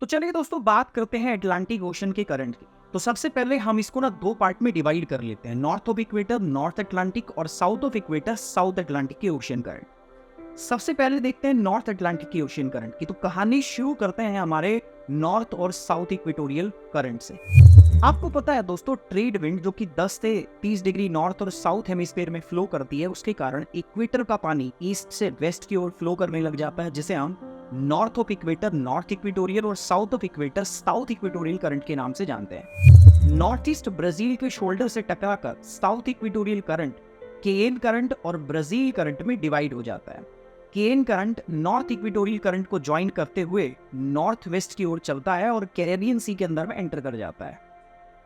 तो चलिए दोस्तों बात करते हैं अटलांटिक ओशन के करंट की। तो सबसे पहले हम इसको ना दो पार्ट में डिवाइड कर लेते हैं, north of equator north Atlantic और south of equator south Atlantic के ओशन करंट। सबसे पहले देखते हैं नॉर्थ अटलांटिक के ओशन करंट की। तो कहानी शुरू करते हैं हमारे नॉर्थ और साउथ इक्वेटोरियल करंट से। आपको पता है दोस्तों, ट्रेड विंड जो कि 10 से 30 डिग्री नॉर्थ और साउथ हेमिस्फीयर में फ्लो करती है, उसके कारण इक्वेटर का पानी ईस्ट से वेस्ट की ओर फ्लो करने लग जाता है, जिसे हम north of equator north equatorial और south of equator south equatorial current के नाम से जानते हैं। नॉर्थ ईस्ट ब्राजील के शोल्डर से टकराकर south equatorial current Cayenne current और ब्राजील करंट में डिवाइड हो जाता है। Cayenne current north equatorial current को ज्वाइन करते हुए नॉर्थ वेस्ट की ओर चलता है और कैरेबियन सी के अंदर में एंटर कर जाता है।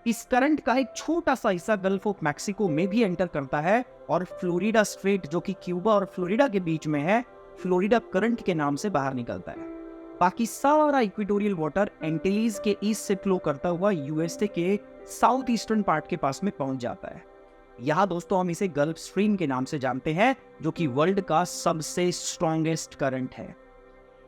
इस करंट का एक छोटा सा हिस्सा गल्फ ऑफ मैक्सिको में भी एंटर करता है और फ्लोरिडा स्ट्रेट जो कि क्यूबा और फ्लोरिडा के बीच में है, फ्लोरिडा करंट के नाम से बाहर निकलता है। बाकी सारा इक्वेटोरियल वाटर एंटिलीज के ईस्ट से फ्लो करता हुआ यूएसए के साउथ ईस्टर्न पार्ट के पास में पहुंच जाता है। यहाँ दोस्तों हम इसे गल्फ स्ट्रीम के नाम से जानते हैं, जो कि वर्ल्ड का सबसे स्ट्रॉन्गेस्ट करंट है।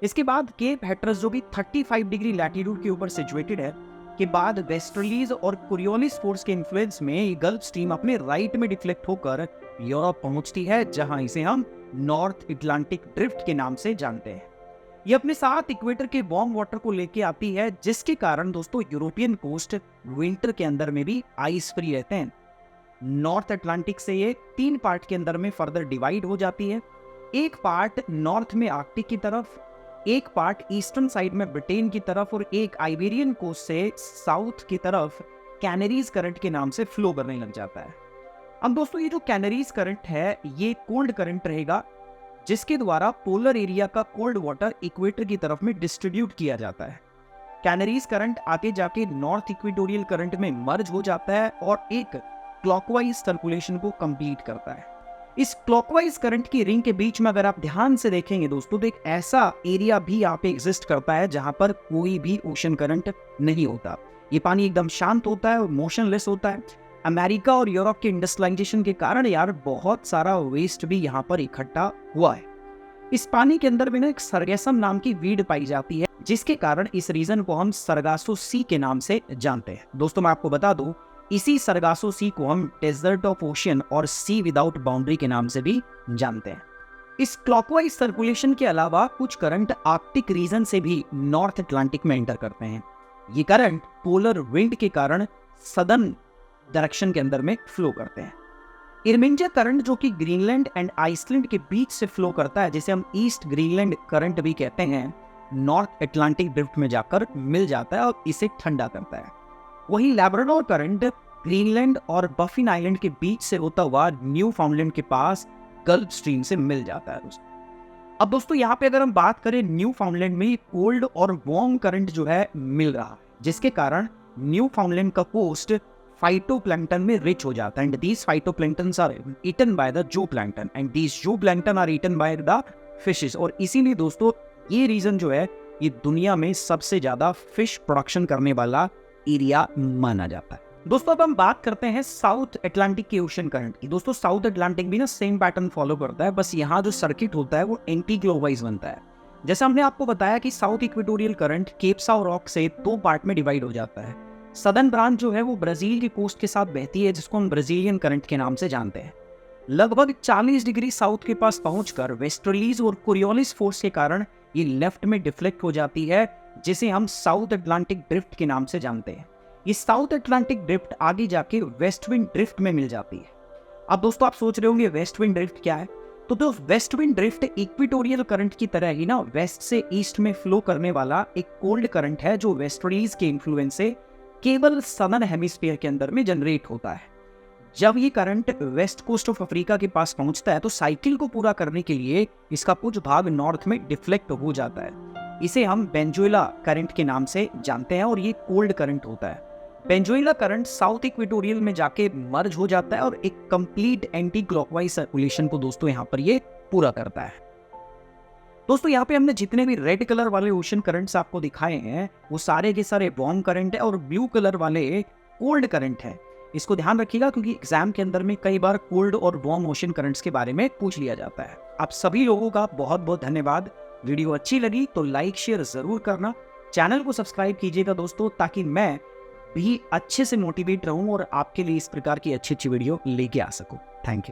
इसके बाद केप हैट्रस जो कि 35 डिग्री लैटिट्यूड के ऊपर सिचुएटेड है, के बाद वेस्टर्लीज और कोरियोलिस फोर्स के इन्फ्लुएंस में गल्फ स्ट्रीम अपने राइट में डिफ्लेक्ट होकर यूरोप पहुंचती है, जहां इसे हम नॉर्थ अटलांटिक ड्रिफ्ट के नाम से जानते हैं। ये अपने साथ इक्वेटर के वार्म वाटर को लेके आती है, जिसके कारण दोस्तों यूरोपियन कोस्ट विंटर के अंदर में भी आइस फ्री रहते हैं। नॉर्थ अटलांटिक से ये 3 पार्ट के अंदर में फर्दर डिवाइड हो जाती है। एक पार्ट नॉर्थ में आर्कटिक की तरफ, एक पार्ट ईस्टर्न साइड में ब्रिटेन की तरफ और एक आइबेरियन कोस्ट से साउथ की तरफ कैनरीज करंट के नाम से फ्लो करने लग जाता है। अब दोस्तों ये जो कैनरीज करंट है, ये कोल्ड करंट रहेगा, जिसके द्वारा पोलर एरिया का कोल्ड वाटर इक्वेटर की तरफ में डिस्ट्रीब्यूट किया जाता है। कैनरीज करंट आगे जाके नॉर्थ इक्वेटोरियल करंट में मर्ज हो जाता है और एक क्लॉकवाइज सर्कुलेशन को कंप्लीट करता है। इस क्लॉकवाइज करंट की रिंग के बीच में अगर आप ध्यान से देखेंगे दोस्तों, तो एक ऐसा एरिया भी यहाँ पे एग्जिस्ट करता है जहां पर कोई भी ओशन करंट नहीं होता। ये पानी एकदम शांत होता है और मोशनलेस होता है। अमेरिका और यूरोप के इंडस्ट्रियलाइजेशन के कारण यार बहुत सारा वेस्ट भी यहाँ पर इकट्ठा हुआ है। इस पानी के अंदर भी ना एक सरगेसम नाम की वीड पाई जाती है, जिसके कारण इस रीजन को हम सरगासो सी के नाम से जानते हैं। दोस्तों मैं आपको बता दूं, इसी सरगासो सी को हम डेजर्ट ऑफ ओशियन और सी विदाउट बाउंड्री के नाम से भी जानते हैं। इस क्लॉकवाइज सर्कुलेशन के अलावा कुछ करंट आर्कटिक रीजन से भी नॉर्थ अटलांटिक में एंटर करते हैं। ये करंट पोलर विंड के कारण सदर्न डायरेक्शन के अंदर में फ्लो करते हैं। इरमिंजा करंट जो कि ग्रीनलैंड एंड आइसलैंड के बीच से फ्लो करता है, जिसे हम ईस्ट ग्रीनलैंड करंट भी कहते हैं, नॉर्थ अटलांटिक ड्रिफ्ट में जाकर मिल जाता है और इसे ठंडा करता है। वही लैब्राडोर करंट ग्रीनलैंड और बफिन आइलैंड के बीच से होता हुआ न्यू फाउंडलैंड के पास गल्फ स्ट्रीम से मिल जाता है दोस्तों। अब दोस्तों यहाँ पे अगर हम बात करें, न्यू फाउंडलैंड में कोल्ड और वार्म करंट जो है मिल रहा है, जिसके कारण न्यू फाउंडलैंड का कोस्ट फाइटोप्लैंक्टन में रिच हो जाता है। And these phytoplanktons are eaten by the zooplankton and these zooplankton are eaten by the fishes. और इसीलिए दोस्तों ये रीजन जो है, ये दुनिया में सबसे ज्यादा फिश प्रोडक्शन करने वाला एरिया माना जाता है। दोस्तों अब हम बात करते हैं साउथ अटलांटिक के ओशन करंट की। दोस्तों साउथ अटलांटिक भी ना सेम पैटर्न फॉलो करता है, बस यहाँ जो सर्किट होता है वो एंटी क्लॉकवाइज बनता है। जैसे हमने आपको बताया कि साउथ इक्वेटोरियल करंट केप साउ रॉक से 2 पार्ट में डिवाइड हो जाता है। सदर्न ब्रांच जो है वो ब्राजील की कोस्ट के साथ बहती है, जिसको हम ब्राजीलियन करंट के नाम से जानते हैं। लगभग 40 डिग्री साउथ के पास पहुंचकर वेस्टर्लीज और कोरियोलिस फोर्स के कारण ये लेफ्ट में डिफ्लेक्ट हो जाती है, जिसे हम साउथ अटलांटिक ड्रिफ्ट के नाम से जानते हैं। ये साउथ अटलांटिक ड्रिफ्ट आगे जाके वेस्ट विंड ड्रिफ्ट में मिल जाती है। अब दोस्तों आप सोच रहे होंगे वेस्ट विंड ड्रिफ्ट क्या है? तो दोस्त west wind drift equatorial current की तरह ही ना वेस्ट से ईस्ट में फ्लो करने वाला एक कोल्ड करंट है, जो वेस्टर्लीज के इन्फ्लुएंस से केवल सदर्न हेमिस्फीयर के अंदर में जनरेट होता है। जब ये current west coast of Africa के पास पहुंचता है, तो साइकिल को पूरा करने के लिए इसका कुछ भाग नॉर्थ में डिफ्लेक्ट हो जाता है। इसे हम वेनेजुएला करंट के नाम से जानते हैं और ये कोल्ड करंट होता है। वेनेजुएला करंट साउथ इक्वेटोरियल में जाके मर्ज हो जाता है और एक कंप्लीट एंटी क्लॉकवाइज सर्कुलेशन को दोस्तों यहाँ पर ये पूरा करता है। दोस्तों यहाँ पे हमने जितने भी रेड कलर वाले ओशन करंट्स आपको दिखाए हैं, वो सारे के सारे वार्म करंट है और ब्लू कलर वाले कोल्ड करंट है। इसको ध्यान रखिएगा, क्योंकि एग्जाम के अंदर में कई बार कोल्ड और वार्म ओशन करंट्स के बारे में पूछ लिया जाता है। आप सभी लोगों का बहुत बहुत धन्यवाद। वीडियो अच्छी लगी तो लाइक शेयर जरूर करना। चैनल को सब्सक्राइब कीजिएगा दोस्तों, ताकि मैं भी अच्छे से मोटिवेट रहूं और आपके लिए इस प्रकार की अच्छी अच्छी वीडियो लेके आ सकूं। Thank you.